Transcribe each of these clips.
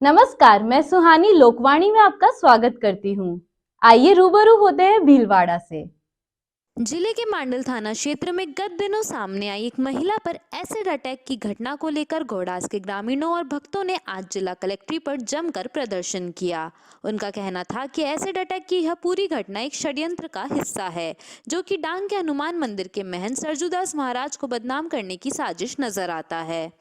नमस्कार, मैं सुहानी लोकवाणी में आपका स्वागत करती हूँ। आइए रूबरू होते हैं भीलवाड़ा से। जिले के मांडल थाना क्षेत्र में गत दिनों सामने आई एक महिला पर एसिड अटैक की घटना को लेकर घोड़ास के ग्रामीणों और भक्तों ने आज जिला कलेक्ट्रेट पर जमकर प्रदर्शन किया। उनका कहना था कि एसिड अटैक की यह पूरी घटना एक षड्यंत्र का हिस्सा है, जो कि डांग के हनुमान मंदिर के महंत सरजूदास महाराज को बदनाम करने की साजिश नजर आता है।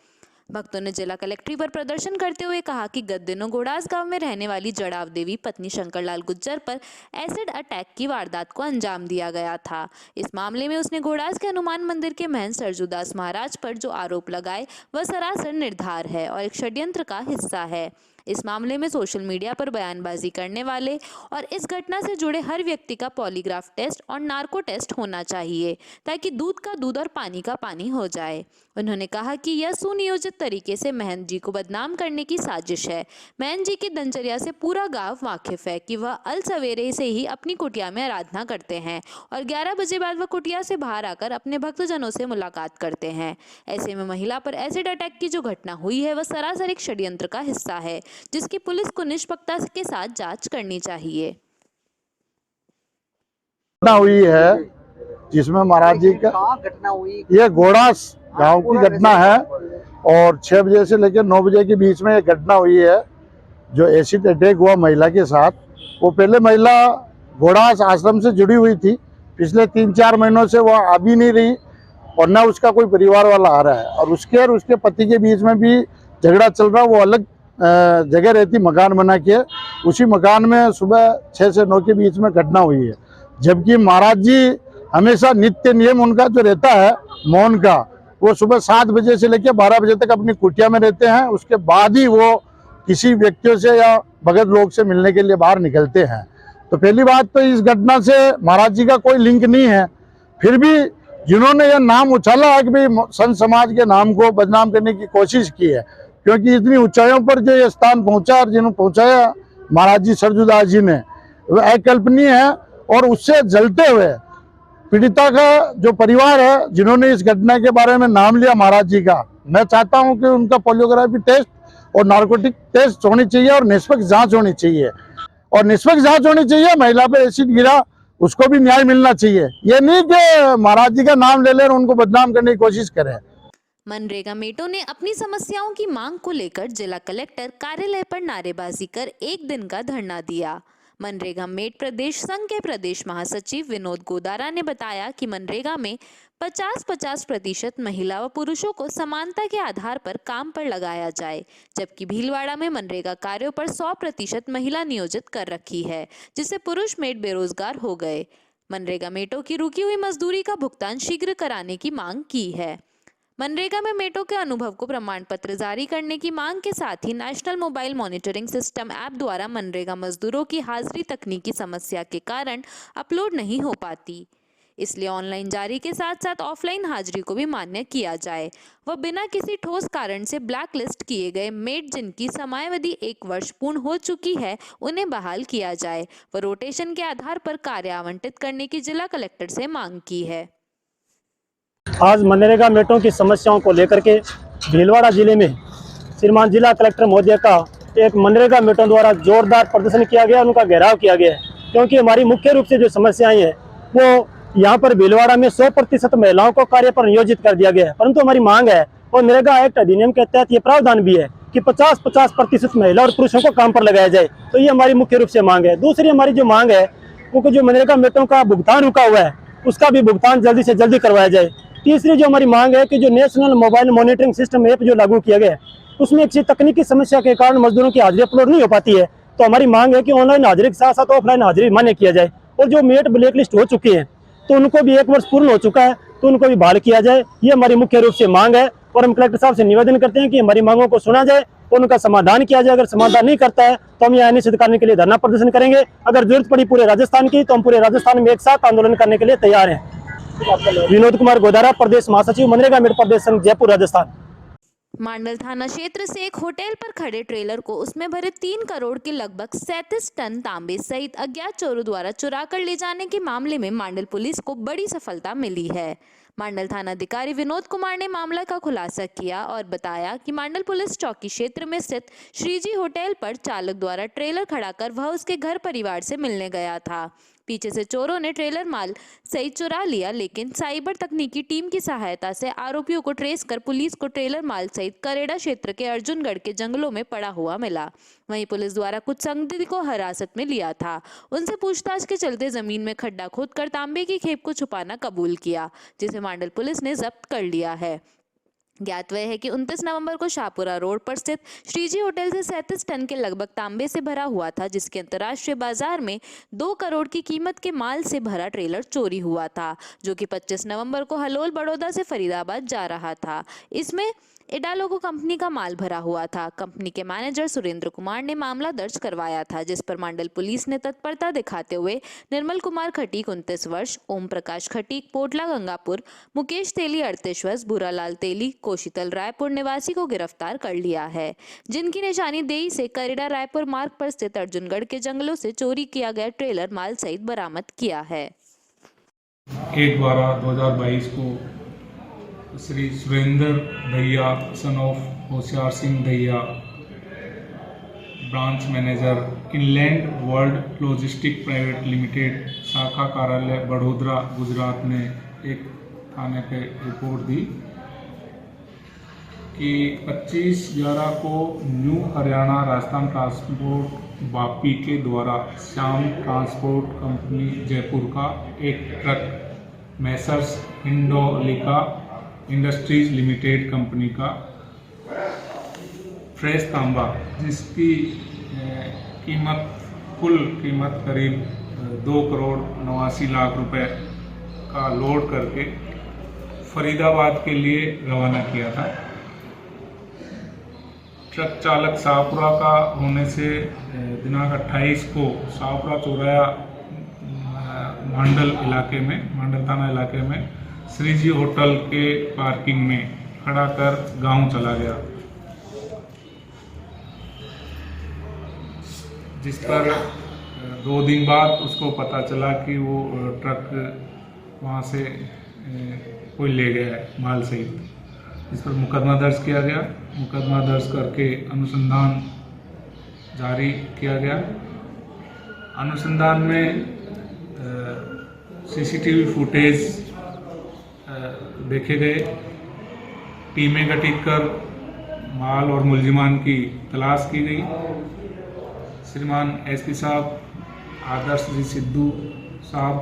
भक्तों ने जिला कलेक्ट्रेट पर प्रदर्शन करते हुए कहा कि गत दिनों घोड़ास गांव में रहने वाली जड़ाव देवी पत्नी शंकरलाल गुज्जर पर एसिड अटैक की वारदात को अंजाम दिया गया था। इस मामले में उसने घोड़ास के हनुमान मंदिर के महंत सरजूदास महाराज पर जो आरोप लगाए वह सरासर निर्धार है और एक षड्यंत्र का हिस्सा है। इस मामले में सोशल मीडिया पर बयानबाजी करने वाले और इस घटना से जुड़े हर व्यक्ति का पॉलीग्राफ टेस्ट और नार्को टेस्ट होना चाहिए, ताकि दूध का दूध और पानी का पानी हो जाए। उन्होंने कहा कि यह सुनियोजित तरीके से महंत जी को बदनाम करने की साजिश है। महंत जी की दिनचर्या से पूरा गांव वाकिफ है कि वह अल सवेरे से ही अपनी कुटिया में आराधना करते हैं और 11 बजे बाद वह कुटिया से बाहर आकर अपने भक्तजनों से मुलाकात करते हैं। ऐसे में महिला पर एसिड अटैक की जो घटना हुई है वह सरासर एक षड्यंत्र का हिस्सा है, जिसकी पुलिस को निष्पक्षता के साथ जांच करनी चाहिए। घटना हुई है जिसमें महाराज जी का घटना हुई, ये घोड़ास गांव की घटना है और 6 बजे से लेकर 9 बजे के बीच में ये घटना हुई है जो एसिड अटैक हुआ महिला के साथ। वो पहले महिला घोड़ास आश्रम से जुड़ी हुई थी, पिछले 3-4 महीनों से वो आ भी नहीं रही और न उसका कोई परिवार वाला आ रहा है और उसके पति के बीच में भी झगड़ा चल रहा। वो अलग जगह रहती, मकान बना के, उसी मकान में सुबह 6 से 9 के बीच में घटना हुई है। जबकि महाराज जी हमेशा नित्य नियम उनका जो रहता है मौन का, वो सुबह 7 बजे से लेकर 12 बजे तक अपनी कुटिया में रहते हैं। उसके बाद ही वो किसी व्यक्तियों से या भगत लोग से मिलने के लिए बाहर निकलते हैं। तो पहली बात तो इस घटना से महाराज जी का कोई लिंक नहीं है। फिर भी जिन्होंने यह नाम उछाला है कि भाई संत समाज के नाम को बदनाम करने की कोशिश की है, क्योंकि इतनी ऊंचाइयों पर जो ये स्थान पहुंचा और जिन्होंने पहुंचाया महाराज जी सरजूदास जी ने, वह अकल्पनीय है। और उससे जलते हुए पीड़िता का जो परिवार है, जिन्होंने इस घटना के बारे में नाम लिया महाराज जी का, मैं चाहता हूं कि उनका पोलियोग्राफी टेस्ट और नार्कोटिक टेस्ट होनी चाहिए और निष्पक्ष जांच होनी चाहिए। और निष्पक्ष जांच होनी चाहिए। महिला पे एसिड गिरा, उसको भी न्याय मिलना चाहिए। ये नहीं कि महाराज जी का नाम ले लें और उनको बदनाम करने की कोशिश करें। मनरेगा मेटों ने अपनी समस्याओं की मांग को लेकर जिला कलेक्टर कार्यालय पर नारेबाजी कर एक दिन का धरना दिया। मनरेगा मेट प्रदेश संघ के प्रदेश महासचिव विनोद गोदारा ने बताया कि मनरेगा में 50-50% महिला व पुरुषों को समानता के आधार पर काम पर लगाया जाए, जबकि भीलवाड़ा में मनरेगा कार्यों पर 100% महिला नियोजित कर रखी है, जिससे पुरुष मेट बेरोजगार हो गए। मनरेगा मेटों की रुकी हुई मजदूरी का भुगतान शीघ्र कराने की मांग की है। मनरेगा में मेटों के अनुभव को प्रमाण पत्र जारी करने की मांग के साथ ही national mobile monitoring system app द्वारा मनरेगा मजदूरों की हाजिरी तकनीकी समस्या के कारण अपलोड नहीं हो पाती, इसलिए ऑनलाइन जारी के साथ साथ ऑफलाइन हाजिरी को भी मान्य किया जाए। वह बिना किसी ठोस कारण से ब्लैक लिस्ट किए गए मेट जिनकी समयावधि 1 वर्ष पूर्ण हो चुकी है, उन्हें बहाल किया जाए व रोटेशन के आधार पर कार्य आवंटित करने की जिला कलेक्टर से मांग की है। आज मनरेगा मेटों की समस्याओं को लेकर के भीलवाड़ा जिले में श्रीमान जिला कलेक्टर महोदय का एक मनरेगा मेटों द्वारा जोरदार प्रदर्शन किया गया, उनका घेराव किया गया है। क्योंकि हमारी मुख्य रूप से जो समस्याएं हैं वो यहाँ पर भीलवाड़ा में 100% महिलाओं को कार्य पर नियोजित कर दिया गया है, परंतु हमारी मांग है और मनरेगा एक्ट अधिनियम के तहत ये प्रावधान भी है कि 50-50% महिला और पुरुषों को काम पर लगाया जाए। तो ये हमारी मुख्य रूप से मांग है। दूसरी हमारी जो मांग है वो जो मनरेगा मेटों का भुगतान रुका हुआ है उसका भी भुगतान जल्दी से जल्दी करवाया जाए। तीसरी जो हमारी मांग है कि जो national mobile monitoring system app जो लागू किया गया है उसमें किसी तकनीकी समस्या के कारण मजदूरों की हाजिरी अपलोड नहीं हो पाती है, तो हमारी मांग है कि ऑनलाइन हाजिरी के साथ साथ ऑफलाइन हाजिरी मान्य किया जाए। और जो मेट ब्लैक लिस्ट हो चुके हैं तो उनको भी 1 वर्ष पूर्ण हो चुका है तो उनको भी बहाल किया जाए। ये हमारी मुख्य रूप से मांग है और हम कलेक्टर साहब से निवेदन करते हैं कि हमारी मांगों को सुना जाए और उनका समाधान किया जाए। अगर समाधान नहीं करता है तो हम यहाँ अनिश्चित करने के लिए धरना प्रदर्शन करेंगे। अगर जरूरत पड़ी पूरे राजस्थान की तो हम पूरे राजस्थान में एक साथ आंदोलन करने के लिए तैयार हैं। विनोद कुमार गोदारा, प्रदेश महासचिव, मनरेगा मेट प्रदेश संघ, जयपुर, राजस्थान। मांडल थाना क्षेत्र से एक होटल पर खड़े ट्रेलर को उसमें भरे 3 करोड़ के लगभग 37 टन तांबे सहित अज्ञात चोरों द्वारा चुरा कर ले जाने के मामले में मांडल पुलिस को बड़ी सफलता मिली है। मंडल थाना अधिकारी विनोद कुमार ने मामला का खुलासा किया और बताया कि मंडल पुलिस चौकी क्षेत्र में स्थित श्रीजी होटल पर चालक द्वारा ट्रेलर खड़ा कर वह उसके घर परिवार से मिलने गया था। पीछे से चोरों ने ट्रेलर माल सहित चुरा लिया, लेकिन साइबर तकनीकी टीम की सहायता से आरोपियों को ट्रेस कर पुलिस को ट्रेलर माल सहित करेड़ा क्षेत्र के अर्जुनगढ़ के जंगलों में पड़ा हुआ मिला। वहीं पुलिस द्वारा कुछ संदिग्ध को हिरासत में लिया था। उनसे पूछताछ के चलते जमीन में खड्डा खोदकर तांबे की खेप को छुपाना कबूल किया, जिसे मंडल पुलिस ने जब्त कर लिया है। ज्ञातव्य है कि 29 नवंबर को शाहपुरा रोड पर स्थित श्रीजी होटल से 37 टन के लगभग तांबे से भरा हुआ था, जिसके अंतर्राष्ट्रीय बाजार में 2 करोड़ की कीमत के माल से भरा ट्रेलर चोरी हुआ था, जो कि 25 नवंबर को हलोल बड़ौदा से फरीदाबाद जा रहा था। इसमें एडालोगो कंपनी का माल भरा हुआ था। कंपनी के मैनेजर सुरेंद्र कुमार ने मामला दर्ज करवाया था, जिस पर मंडल पुलिस ने तत्परता दिखाते हुए निर्मल कुमार खटीक 29 वर्ष, ओम प्रकाश खटीक पोटला गंगापुर, मुकेश तेली 38 वर्ष, भूरालाल तेली कोशितल रायपुर निवासी को गिरफ्तार कर लिया है, जिनकी निशानी देई से करेड़ा रायपुर मार्ग पर स्थित अर्जुनगढ़ के जंगलों से चोरी किया गया ट्रेलर माल सहित बरामद किया है। 1/12/2022 को Shri Surendra Dahiya son of Hoshiyar Singh Dahiya, branch manager inland world logistic private limited, शाखा कार्यालय बड़ोदरा गुजरात ने एक थाने पे रिपोर्ट दी कि 25/11 को न्यू हरियाणा राजस्थान ट्रांसपोर्ट वापी के द्वारा श्याम ट्रांसपोर्ट कंपनी जयपुर का एक truck Messrs Indolika industries limited company का फ्रेश तांबा, जिसकी कुल कीमत करीब 2 करोड़ 89 लाख रुपए का लोड करके फरीदाबाद के लिए रवाना किया था। ट्रक चालक शाहपुरा का होने से दिनांक 28 को शाहपुरा चौराया मंडल थाना इलाके में श्रीजी होटल के पार्किंग में खड़ा कर गांव चला गया, जिस पर 2 दिन बाद उसको पता चला कि वो ट्रक वहां से कोई ले गया है माल सहित, जिस पर मुकदमा दर्ज किया गया। मुकदमा दर्ज करके अनुसंधान जारी किया गया। अनुसंधान में सीसीटीवी फुटेज देखे गए, टीमें गठित कर माल और मुलजिमान की तलाश की गई। श्रीमान एसपी साहब आदर्श जी सिद्धू साहब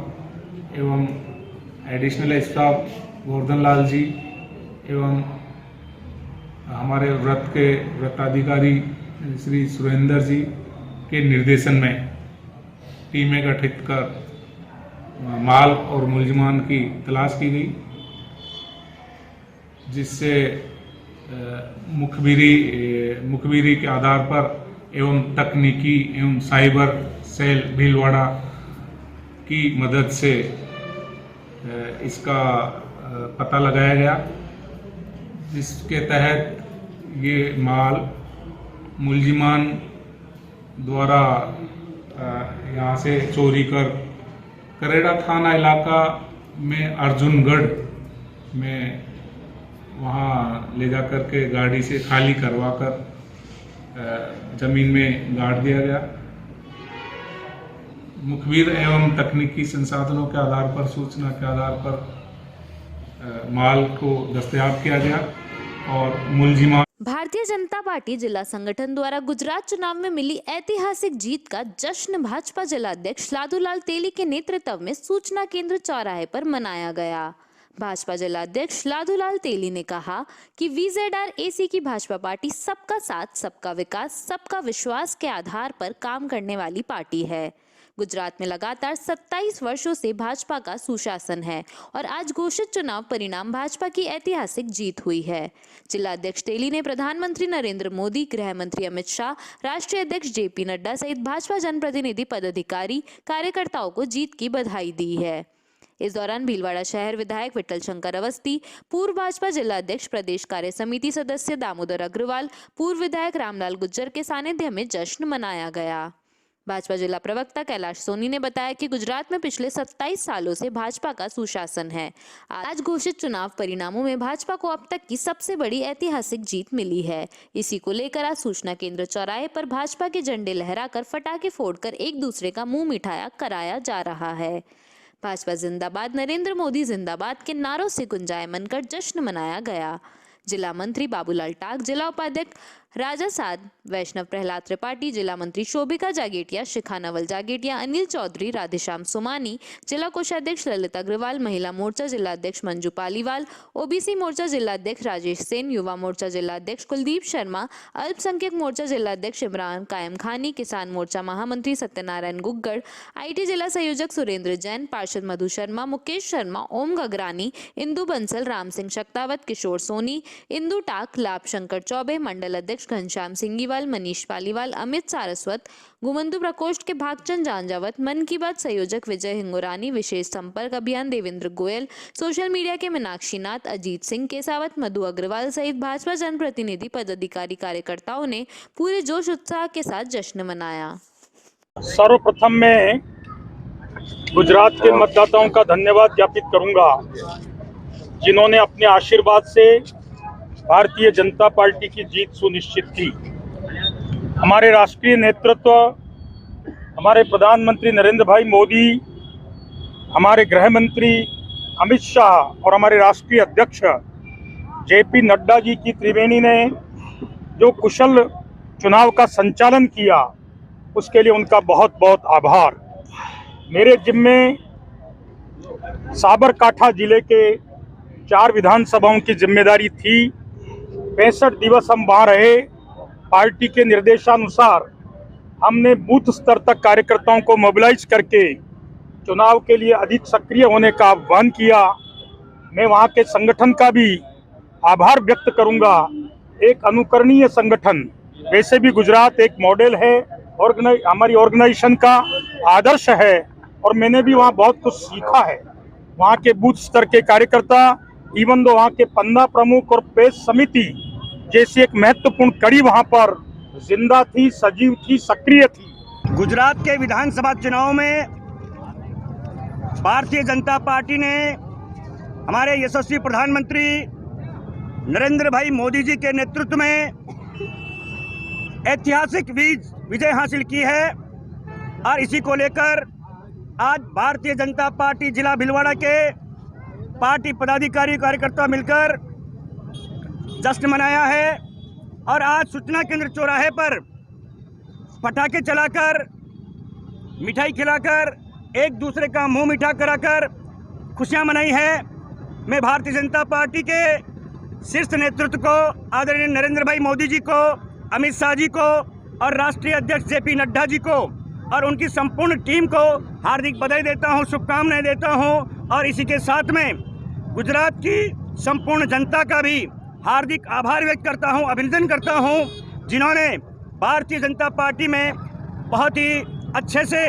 एवं एडिशनल स्टाफ गोवर्धन लाल जी एवं हमारे व्रताधिकारी श्री सुरेंद्र जी के निर्देशन में टीमें गठित कर माल और मुलजिमान की तलाश की गई, जिससे मुखबिरी के आधार पर एवं तकनीकी एवं साइबर सेल भीलवाड़ा की मदद से इसका पता लगाया गया, जिसके तहत ये माल मुलजिमान द्वारा यहाँ से चोरी कर करेड़ा थाना इलाका में अर्जुनगढ़ में वहाँ ले जा कर के गाड़ी से खाली करवा कर जमीन में गाड़ दिया गया। मुखबिर एवं तकनीकी संसाधनों के आधार पर, सूचना के आधार पर माल को दस्तयाब किया गया और मुलजिमान। भारतीय जनता पार्टी जिला संगठन द्वारा गुजरात चुनाव में मिली ऐतिहासिक जीत का जश्न भाजपा जिलाध्यक्ष लादूलाल तेली के नेतृत्व में सूचना केंद्र चौराहे पर मनाया गया। भाजपा जिलाध्यक्ष लादूलाल तेली ने कहा कि VZRAC की भाजपा पार्टी सबका साथ, सबका विकास, सबका विश्वास के आधार पर काम करने वाली पार्टी है। गुजरात में लगातार 27 वर्षों से भाजपा का सुशासन है और आज घोषित चुनाव परिणाम भाजपा की ऐतिहासिक जीत हुई है। जिलाध्यक्ष तेली ने प्रधानमंत्री नरेंद्र मोदी, गृह मंत्री अमित शाह, राष्ट्रीय अध्यक्ष JP नड्डा सहित भाजपा जनप्रतिनिधि, पदाधिकारी, कार्यकर्ताओं को जीत की बधाई दी है। इस दौरान भीलवाड़ा शहर विधायक विट्ठल शंकर अवस्थी, पूर्व भाजपा जिलाध्यक्ष प्रदेश कार्य समिति सदस्य दामोदर अग्रवाल, पूर्व विधायक रामलाल गुज्जर के सानिध्य में जश्न मनाया गया। भाजपा जिला प्रवक्ता कैलाश सोनी ने बताया कि गुजरात में पिछले 27 सालों से भाजपा का सुशासन है। आज घोषित चुनाव परिणामों में भाजपा को अब तक की सबसे बड़ी ऐतिहासिक जीत मिली है। इसी को लेकर आज सूचना केंद्र चौराहे पर भाजपा के झंडे लहराकर पटाखे फोड़कर एक दूसरे का मुंह मिठाया कराया जा रहा है। भाजपा जिंदाबाद, नरेंद्र मोदी जिंदाबाद के नारों से गुंजायमान कर जश्न मनाया गया। जिला मंत्री बाबूलाल टाक, जिला उपाध्यक्ष राजा साद, वैष्णव प्रहलाद त्रिपाठी, जिला मंत्री शोभिका जागेटिया, शिखा नवल जागेटिया, अनिल चौधरी, राधेश्याम सोमानी, जिला कोषाध्यक्ष ललित अग्रवाल, महिला मोर्चा जिला अध्यक्ष मंजू पालीवाल, ओबीसी मोर्चा जिला अध्यक्ष राजेश सेन, युवा मोर्चा जिला अध्यक्ष कुलदीप शर्मा, अल्पसंख्यक मोर्चा जिला अध्यक्ष इमरान कायम खानी, किसान मोर्चा महामंत्री सत्यनारायण गुग्गड़, आईटी जिला संयोजक सुरेंद्र जैन, पार्षद मधु शर्मा, मुकेश शर्मा, ओम गगरानी, इंदु बंसल, राम सिंह शक्तावत, किशोर सोनी, इंदु टाक, लाभ शंकर चौबे, मंडल अध्यक्ष घनश्याम सिंगीवाल, मनीष पालीवाल, अमित सारस्वत, गुमंदु प्रकोष्ठ के भागचंद जानजावत, मन की बात संयोजक विजय हिंगोरानी, विशेष संपर्क अभियान देवेंद्र गोयल, सोशल मीडिया के मीनाक्षी नाथ, अजीत सिंह केसावत, मधु अग्रवाल सहित भाजपा जनप्रतिनिधि, पदाधिकारी, कार्यकर्ताओं ने पूरे जोश उत्साह के साथ जश्न मनाया। सर्वप्रथम मैं गुजरात के मतदाताओं का धन्यवाद ज्ञापित करूंगा, जिन्होंने अपने आशीर्वाद से भारतीय जनता पार्टी की जीत सुनिश्चित की। हमारे राष्ट्रीय नेतृत्व, हमारे प्रधानमंत्री नरेंद्र भाई मोदी, हमारे गृह मंत्री अमित शाह और हमारे राष्ट्रीय अध्यक्ष जेपी नड्डा जी की त्रिवेणी ने जो कुशल चुनाव का संचालन किया, उसके लिए उनका बहुत बहुत आभार। मेरे जिम्मे साबरकांठा जिले के 4 विधानसभाओं की जिम्मेदारी थी। 65 दिवस हम वहाँ रहे। पार्टी के निर्देशानुसार हमने बूथ स्तर तक कार्यकर्ताओं को मोबिलाइज करके चुनाव के लिए अधिक सक्रिय होने का आह्वान किया। मैं वहाँ के संगठन का भी आभार व्यक्त करूँगा। एक अनुकरणीय संगठन, वैसे भी गुजरात एक मॉडल है, हमारी ऑर्गेनाइजेशन का आदर्श है और मैंने भी वहाँ बहुत कुछ सीखा है। वहाँ के बूथ स्तर के कार्यकर्ता, इवन दो वहाँ के पन्ना प्रमुख और पेश समिति जैसी एक महत्वपूर्ण कड़ी वहाँ पर जिंदा थी, सजीव थी, सक्रिय थी। गुजरात के विधानसभा चुनाव में भारतीय जनता पार्टी ने हमारे यशस्वी प्रधानमंत्री नरेंद्र भाई मोदी जी के नेतृत्व में ऐतिहासिक विजय हासिल की है और इसी को लेकर आज भारतीय जनता पार्टी जिला भीलवाड़ा के पार्टी पदाधिकारी कार्यकर्ता मिलकर जश्न मनाया है। और आज सूचना केंद्र चौराहे पर पटाखे चलाकर, मिठाई खिलाकर, एक दूसरे का मुंह मीठा कराकर खुशियां मनाई है। मैं भारतीय जनता पार्टी के शीर्ष नेतृत्व को, आदरणीय नरेंद्र भाई मोदी जी को, अमित शाह जी को और राष्ट्रीय अध्यक्ष जेपी नड्डा जी को और उनकी संपूर्ण टीम को हार्दिक बधाई देता हूं, शुभकामनाएं देता हूं। और इसी के साथ में गुजरात की संपूर्ण जनता का भी हार्दिक आभार व्यक्त करता हूं, अभिनंदन करता हूं, जिन्होंने भारतीय जनता पार्टी में बहुत ही अच्छे से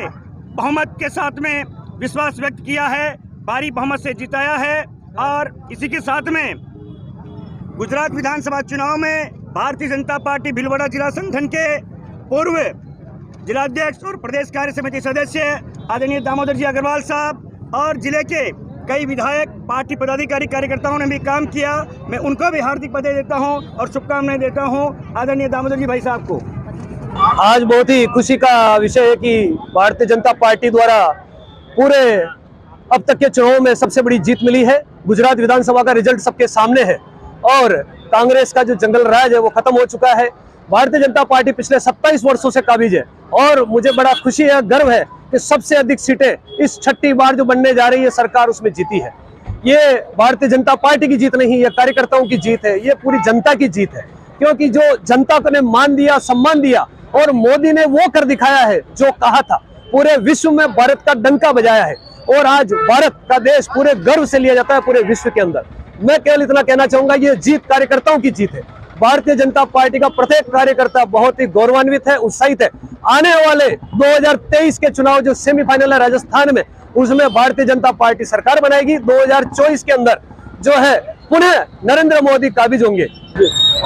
बहुमत के साथ में विश्वास व्यक्त किया है, भारी बहुमत से जिताया है। और इसी के साथ में गुजरात विधानसभा चुनाव में भारतीय जनता पार्टी भीलवाड़ा जिला संगठन के पूर्व जिलाध्यक्ष और प्रदेश कार्य समिति सदस्य आदरणीय दामोदर जी अग्रवाल साहब और जिले के कई विधायक, पार्टी पदाधिकारी, कार्यकर्ताओं ने भी काम किया। मैं उनको भी हार्दिक बधाई देता हूं और शुभकामनाएं देता हूं आदरणीय दामोदर जी भाई साहब को। आज बहुत ही खुशी का विषय है कि भारतीय जनता पार्टी द्वारा पूरे अब तक के चुनाव में सबसे बड़ी जीत मिली है। गुजरात विधानसभा का रिजल्ट सबके सामने है और कांग्रेस का जो जंगल राज है वो खत्म हो चुका है। भारतीय जनता पार्टी पिछले 27 वर्षों से काबिज है और मुझे बड़ा खुशी है, गर्व है कि सबसे अधिक सीटें इस 6ठी बार जो बनने जा रही है सरकार, उसमें जीती है। ये भारतीय जनता पार्टी की जीत नहीं, ये कार्यकर्ताओं की जीत है, ये पूरी जनता की जीत है। क्योंकि जो जनता को ने मान दिया, सम्मान दिया और मोदी ने वो कर दिखाया है जो कहा था, पूरे विश्व में भारत का डंका बजाया है और आज भारत का देश पूरे गर्व से लिया जाता है पूरे विश्व के अंदर। मैं केवल इतना कहना चाहूंगा, ये जीत कार्यकर्ताओं की जीत है। भारतीय जनता पार्टी का प्रत्येक कार्यकर्ता बहुत ही गौरवान्वित है, उत्साहित है। आने वाले 2023 के चुनाव जो सेमीफाइनल है राजस्थान में, उसमें भारतीय जनता पार्टी सरकार बनाएगी। 2024 के अंदर जो है पुनः नरेंद्र मोदी काबिज होंगे।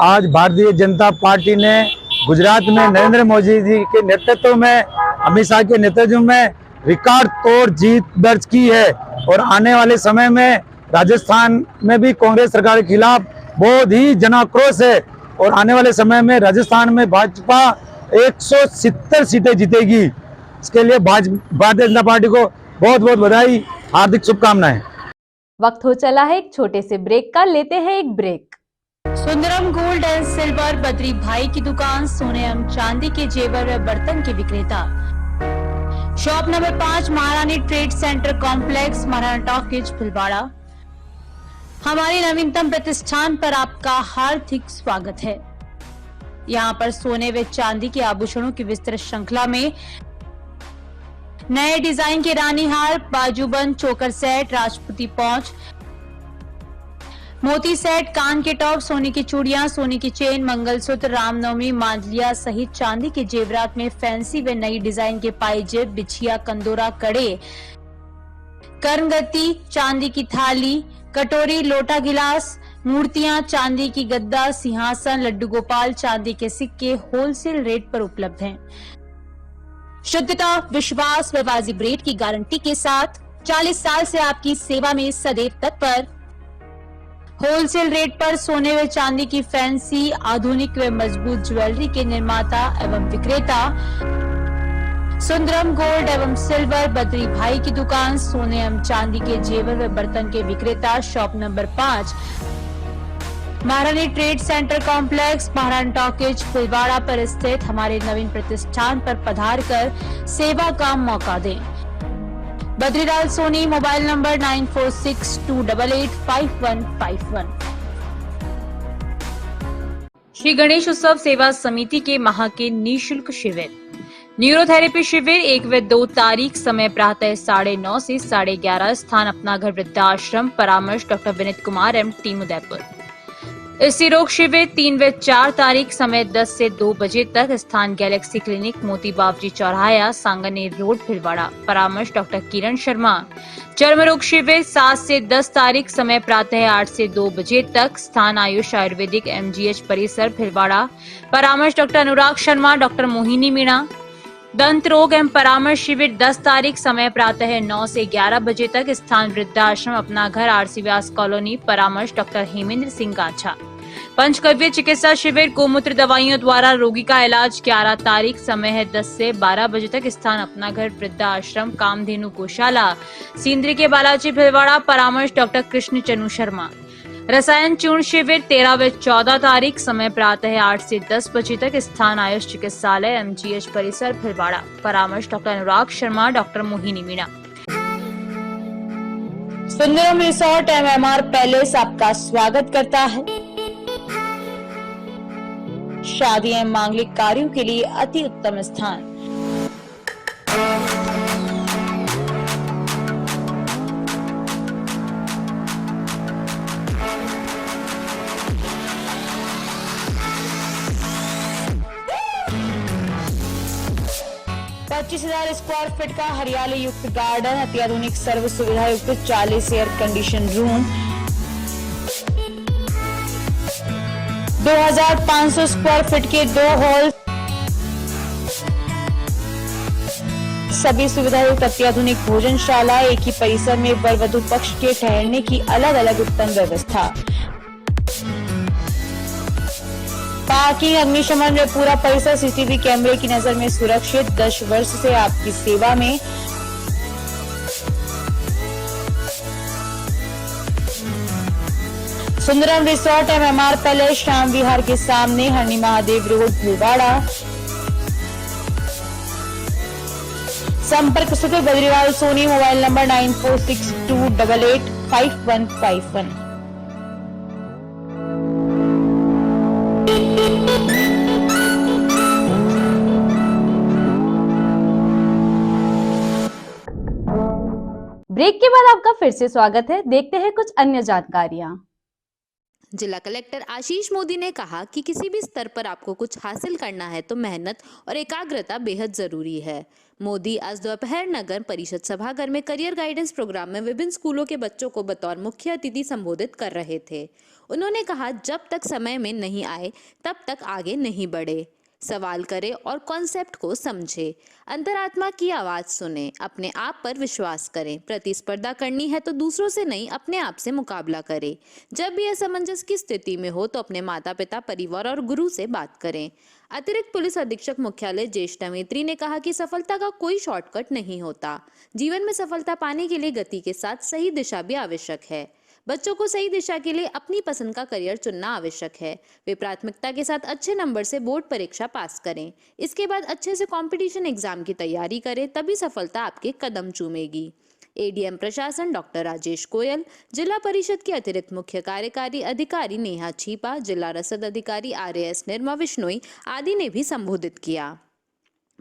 आज भारतीय जनता पार्टी ने गुजरात में नरेंद्र मोदी जी के नेतृत्व में अमित शाह के नेतृत्व में रिकॉर्ड तोड़ जीत दर्ज की है और आने वाले समय में राजस्थान में भी कांग्रेस सरकार के खिलाफ बहुत ही जनाक्रोश है और आने वाले समय में राजस्थान में भाजपा 170 सीटें जीतेगी। इसके लिए भारतीय जनता पार्टी को बहुत बहुत बधाई, हार्दिक शुभकामनाएं। वक्त हो चला है एक छोटे से ब्रेक का, लेते हैं एक break. Sundaram gold and silver Badri भाई की दुकान, सोने एवं चांदी के जेवर व बर्तन के विक्रेता। शॉप नंबर 5, महारानी trade centre complex, Maharana talkies, Bhilwara. हमारे नवीनतम प्रतिष्ठान पर आपका हार्दिक स्वागत है। यहाँ पर सोने व चांदी के आभूषणों की विस्तृत श्रृंखला में नए डिजाइन के रानी हार, बाजूबंद, चोकर सेट, राजपूती पौंच, मोती सेट, कान के टॉप, सोने की चूड़ियां, सोने की चेन, मंगलसूत्र, रामनवमी, मांडलिया सहित चांदी के जेवरात में फैंसी व नई डिजाइन के पायजेब, बिछिया, कंदोरा, कड़े, कर्णगति, चांदी की थाली, कटोरी, लोटा, गिलास, मूर्तियां, चांदी की गद्दा, सिंहासन, लड्डू गोपाल, चांदी के सिक्के होलसेल रेट पर उपलब्ध हैं। शुद्धता, विश्वास व वाजिब रेट की गारंटी के साथ 40 साल से आपकी सेवा में सदैव तत्पर। होलसेल रेट पर सोने व चांदी की फैंसी, आधुनिक व मजबूत ज्वेलरी के निर्माता एवं विक्रेता सुंदरम गोल्ड एवं सिल्वर बद्री भाई की दुकान, सोने एवं चांदी के जेवर व बर्तन के विक्रेता। शॉप नंबर 5, महारानी trade centre complex, Maharana talkies, Bhilwara पर स्थित हमारे नवीन प्रतिष्ठान पर पधार कर सेवा का मौका दें। Badrilal Soni, mobile number 9462885151। श्री गणेश उत्सव सेवा समिति के माह के निःशुल्क शिविर, न्यूरोथेरेपी शिविर 1 व 2 तारीख, समय प्रातः 9:30 से 11:30, स्थान अपना घर वृद्धाश्रम, परामर्श doctor Vineet Kumar M, team Udaipur. स्त्री रोग शिविर 3 व 4 तारीख, समय 10 से 2 बजे तक, स्थान गैलेक्सी क्लिनिक, मोती बावजी चौराहा, सांगनेर रोड, भीलवाड़ा, परामर्श डॉक्टर किरण शर्मा। चर्म रोग शिविर 7 से 10 तारीख, समय प्रातः 8 से 2 बजे तक, स्थान आयुष आयुर्वेदिक MGH परिसर, भीलवाड़ा, परामर्श डॉक्टर अनुराग शर्मा, डॉक्टर मोहिनी मीणा। दंत रोग एवं परामर्श शिविर 10 तारीख, समय प्रातः 9 से 11 बजे तक, स्थान वृद्धाश्रम अपना घर, RC व्यास कॉलोनी, परामर्श डॉक्टर हेमेंद्र सिंह गाछा। पंचकव्य चिकित्सा शिविर, गोमूत्र दवाइयों द्वारा रोगी का इलाज 11 तारीख, समय है 10 से 12 बजे तक, स्थान अपना घर वृद्धाश्रम, कामधेनु गौशाला, सिंदरी के बालाजी, भीलवाड़ा, परामर्श डॉक्टर कृष्ण चनु शर्मा। रसायन चूर्ण शिविर 13 व 14 तारीख, समय प्रातः 8 से 10 बजे तक, स्थान आयुष चिकित्सालय MGH परिसर, भीलवाड़ा, परामर्श doctor Anurag Sharma, doctor Mohini Meena. Sundaram resort MMR palace आपका स्वागत करता है। शादी एवं मांगलिक कार्यों के लिए अति उत्तम स्थान। ₹25,000 स्क्वायर फीट का हरियाली युक्त गार्डन, अत्याधुनिक सर्व सुविधा युक्त 40 air condition room, 2,500 square feet के 2 हॉल, सभी सुविधा युक्त अत्याधुनिक भोजनशाला, एक ही परिसर में वर वधू पक्ष के ठहरने की अलग अलग उत्तम व्यवस्था, पार्किंग, अग्निशमन में पूरा परिसर CCTV कैमरे की नजर में सुरक्षित, 10 वर्ष से आपकी सेवा में। Sundaram resort MMR palace, Shyam Vihar के सामने, हरणी महादेव रोड, भीलवाड़ा। संपर्क सूत्र Badrilal Soni, mobile number 9462885151। Break के बाद आपका फिर से स्वागत है। देखते हैं कुछ अन्य जानकारियां। जिला कलेक्टर आशीष मोदी ने कहा कि किसी भी स्तर पर आपको कुछ हासिल करना है तो मेहनत और एकाग्रता बेहद जरूरी है। मोदी आज दोपहर नगर परिषद सभागार में करियर गाइडेंस प्रोग्राम में विभिन्न स्कूलों के बच्चों को बतौर मुख्य अतिथि संबोधित कर रहे थे। उन्होंने कहा, जब तक समय में नहीं आए तब तक आगे नहीं बढ़े। सवाल करें और कॉन्सेप्ट को समझें। अंतरात्मा की आवाज़ सुने, अपने आप पर विश्वास करें। प्रतिस्पर्धा करनी है तो दूसरों से नहीं, अपने आप से मुकाबला करें। जब भी असमंजस की स्थिति में हो तो अपने माता पिता, परिवार और गुरु से बात करें। अतिरिक्त पुलिस अधीक्षक मुख्यालय ज्येष्ठ मैत्री ने कहा कि सफलता का कोई शॉर्टकट नहीं होता। जीवन में सफलता पाने के लिए गति के साथ सही दिशा भी आवश्यक है। बच्चों को सही दिशा के लिए अपनी पसंद का करियर चुनना आवश्यक है। वे प्राथमिकता के साथ अच्छे नंबर से बोर्ड परीक्षा पास करें। इसके बाद अच्छे से कंपटीशन एग्जाम की तैयारी करें, तभी सफलता आपके कदम चूमेगी। एडीएम प्रशासन डॉक्टर राजेश गोयल, जिला परिषद के अतिरिक्त मुख्य कार्यकारी अधिकारी नेहा छीपा, जिला रसद अधिकारी आरएएस निर्मा विश्नोई आदि ने भी संबोधित किया।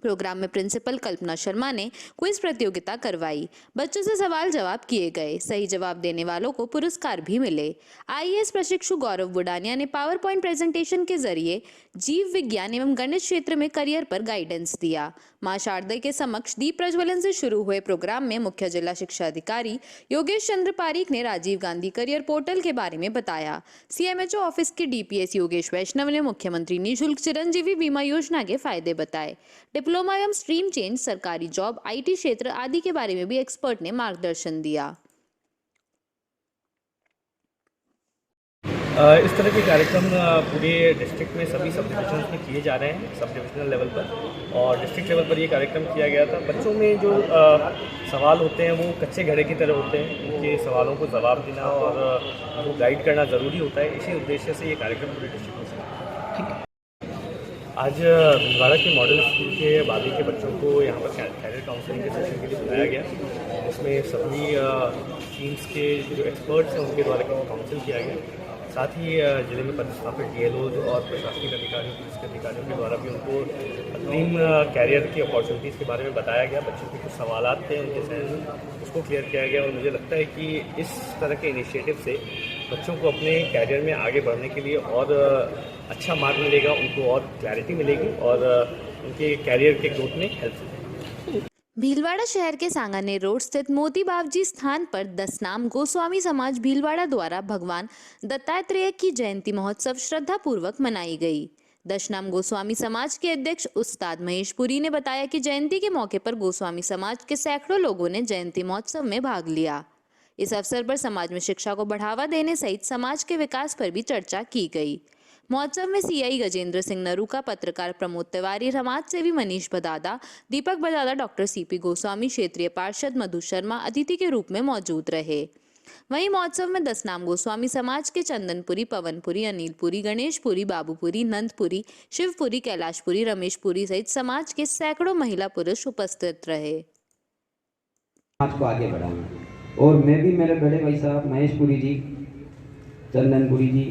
प्रोग्राम में प्रिंसिपल कल्पना शर्मा ने क्विज प्रतियोगिता करवाई। बच्चों से सवाल जवाब किए गए। सही जवाब देने वालों को पुरस्कार भी मिले। आईएएस प्रशिक्षु गौरव बुडानिया ने पावर पॉइंट प्रेजेंटेशन के जरिए जीव विज्ञान एवं गणित क्षेत्र में करियर पर गाइडेंस दिया। मां शारदा के समक्ष दीप प्रज्वलन से शुरू हुए प्रोग्राम में मुख्य जिला शिक्षा अधिकारी योगेश चंद्र पारीक ने राजीव गांधी करियर पोर्टल के बारे में बताया। सीएमएचओ ऑफिस के डीपीएस योगेश वैष्णव ने मुख्यमंत्री निःशुल्क चिरंजीवी बीमा योजना के फायदे बताए। डिप्लोमा एवं स्ट्रीम चेंज, सरकारी जॉब, आईटी क्षेत्र आदि के बारे में भी एक्सपर्ट ने मार्गदर्शन दिया। इस तरह के कार्यक्रम पूरे डिस्ट्रिक्ट में सभी सब डिविजन्स में किए जा रहे हैं, सब डिविजनल लेवल पर और डिस्ट्रिक्ट लेवल पर ये कार्यक्रम किया गया था। बच्चों में जो सवाल होते हैं वो कच्चे घड़े की तरह होते हैं, उनके सवालों को जवाब देना और उनको गाइड करना ज़रूरी होता है। इसी उद्देश्य से ये कार्यक्रम पूरे डिस्ट्रिक्ट में चला। आज भिलवाड़ा के मॉडल स्कूल के बादी के बच्चों को यहाँ पर कैरियर काउंसलिंग के सेशन के लिए बुलाया गया, जिसमें सभी टीम्स के जो एक्सपर्ट्स हैं उनके द्वारा काउंसिल किया गया। साथ ही जिले में पदस्थापित डीएलओज और प्रशासनिक अधिकारियों, पुलिस के अधिकारियों के द्वारा भी उनको अग्रिम कैरियर की अपॉर्चुनिटीज़ के बारे में बताया गया। बच्चों के कुछ सवाल थे उनके सहज में, उसको क्लियर किया गया और मुझे लगता है कि इस तरह के इनिशिएटिव से बच्चों को अपने कैरियर में आगे बढ़ने के लिए और अच्छा मार्ग मिलेगा, उनको और क्लैरिटी मिलेगी और उनके कैरियर के ग्रोथ में हेल्प मिलेगी। भीलवाड़ा शहर के सांगानेर रोड स्थित मोती बावजी स्थान पर दशनाम गोस्वामी समाज भीलवाड़ा द्वारा भगवान दत्तात्रेय की जयंती महोत्सव श्रद्धा पूर्वक मनाई गई। दशनाम गोस्वामी समाज के अध्यक्ष उस्ताद महेश पुरी ने बताया कि जयंती के मौके पर गोस्वामी समाज के सैकड़ों लोगों ने जयंती महोत्सव में भाग लिया। इस अवसर पर समाज में शिक्षा को बढ़ावा देने सहित समाज के विकास पर भी चर्चा की गई। महोत्सव में सीआई गजेंद्र सिंह नरूका, पत्रकार प्रमोद तिवारी, समाज सेवी मनीष बदादा, दीपक बदादा, डॉक्टर सीपी गोस्वामी, क्षेत्रीय पार्षद मधु शर्मा अतिथि के रूप में मौजूद रहे। वहीं महोत्सव में दशनाम गोस्वामी समाज के चंदनपुरी, पवनपुरी, अनिलपुरी, गणेशपुरी, बाबूपुरी, नंदपुरी, शिवपुरी, कैलाशपुरी, रमेशपुरी सहित समाज के सैकड़ों महिला पुरुष उपस्थित रहे। समाज को आगे बढ़ाना और मैं भी मेरे बड़े भाई साहब महेशपुरी जी, चंदनपुरी जी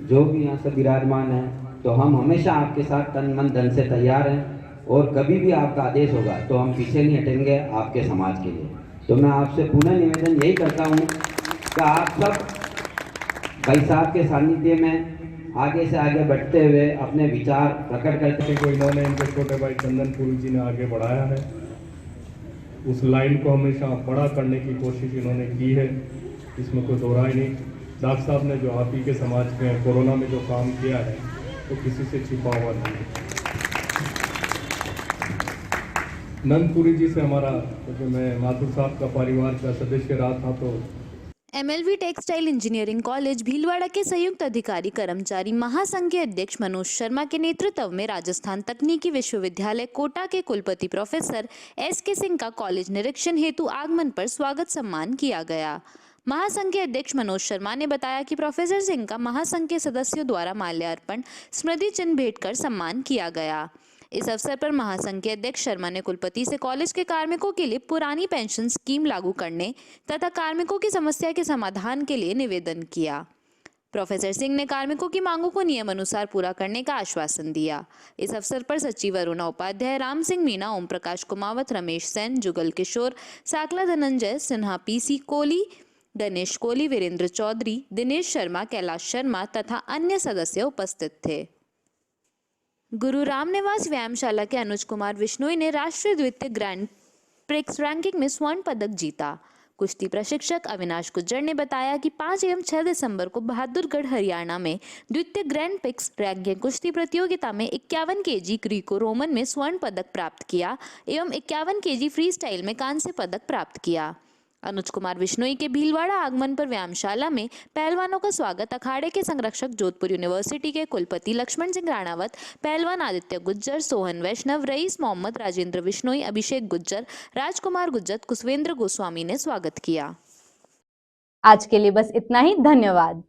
जो भी यहाँ से विराजमान है, तो हम हमेशा आपके साथ तन मन धन से तैयार हैं और कभी भी आपका आदेश होगा तो हम पीछे नहीं हटेंगे आपके समाज के लिए। तो मैं आपसे पुनः निवेदन यही करता हूँ कि आप सब भाई साहब के सानिध्य में आगे से आगे बढ़ते हुए अपने विचार प्रकट करते को इन्होंने इनके छोटे भाई चंदनपुरी जी ने आगे बढ़ाया है, उस लाइन को हमेशा बड़ा करने की कोशिश इन्होंने की है, इसमें कोई दो राय नहीं। डॉक्टर साहब ने जो आप ही के समाज में कोरोना में जो काम किया है तो किसी से छिपा हुआ नहीं है। नंदपुरी जी से हमारा, क्योंकि मैं माथुर साहब का परिवार का सदस्य रहा था, तो MLV textile engineering college Bhilwara के संयुक्त अधिकारी कर्मचारी महासंघ के अध्यक्ष मनोज शर्मा के नेतृत्व में राजस्थान तकनीकी विश्वविद्यालय कोटा के कुलपति प्रोफेसर एसके सिंह का कॉलेज निरीक्षण हेतु आगमन पर स्वागत सम्मान किया गया। महासंघ के अध्यक्ष मनोज शर्मा ने बताया कि प्रोफेसर सिंह का महासंघ के सदस्यों द्वारा माल्यार्पण, स्मृति चिन्ह भेंट कर सम्मान किया गया। इस अवसर पर महासंघ के अध्यक्ष शर्मा ने कुलपति से कॉलेज के कार्मिकों के लिए पुरानी पेंशन स्कीम लागू करने तथा कार्मिकों की समस्या के समाधान के लिए निवेदन किया। प्रोफेसर सिंह ने कार्मिकों की मांगों को नियम अनुसार पूरा करने का आश्वासन दिया। इस अवसर पर सचिव अरुणा उपाध्याय, राम सिंह मीणा, ओम प्रकाश कुमावत, रमेश सेन, जुगल किशोर, साकला धनंजय सिन्हा, पीसी कोली, गणेश कोली, वीरेंद्र चौधरी, दिनेश शर्मा, कैलाश शर्मा तथा अन्य सदस्य उपस्थित थे। गुरु रामनिवास व्यायामशाला के अनुज कुमार विश्नोई ने राष्ट्रीय द्वितीय ग्रैंड प्रिक्स रैंकिंग में स्वर्ण पदक जीता। कुश्ती प्रशिक्षक अविनाश गुज्जर ने बताया कि 5 एवं 6 दिसंबर को बहादुरगढ़ हरियाणा में द्वितीय ग्रैंड पिक्स रैंकिंग कुश्ती प्रतियोगिता में 51 केजी ग्रीको रोमन में स्वर्ण पदक प्राप्त किया एवं 51 केजी फ्री स्टाइल में कांस्य पदक प्राप्त किया। अनुज कुमार विश्नोई के भीलवाड़ा आगमन पर व्यायामशाला में पहलवानों का स्वागत अखाड़े के संरक्षक जोधपुर यूनिवर्सिटी के कुलपति लक्ष्मण सिंह राणावत, पहलवान आदित्य गुज्जर, सोहन वैष्णव, रईस मोहम्मद, राजेंद्र विश्नोई, अभिषेक गुज्जर, राजकुमार गुज्जर, कुशवेंद्र गोस्वामी ने स्वागत किया। आज के लिए बस इतना ही। धन्यवाद।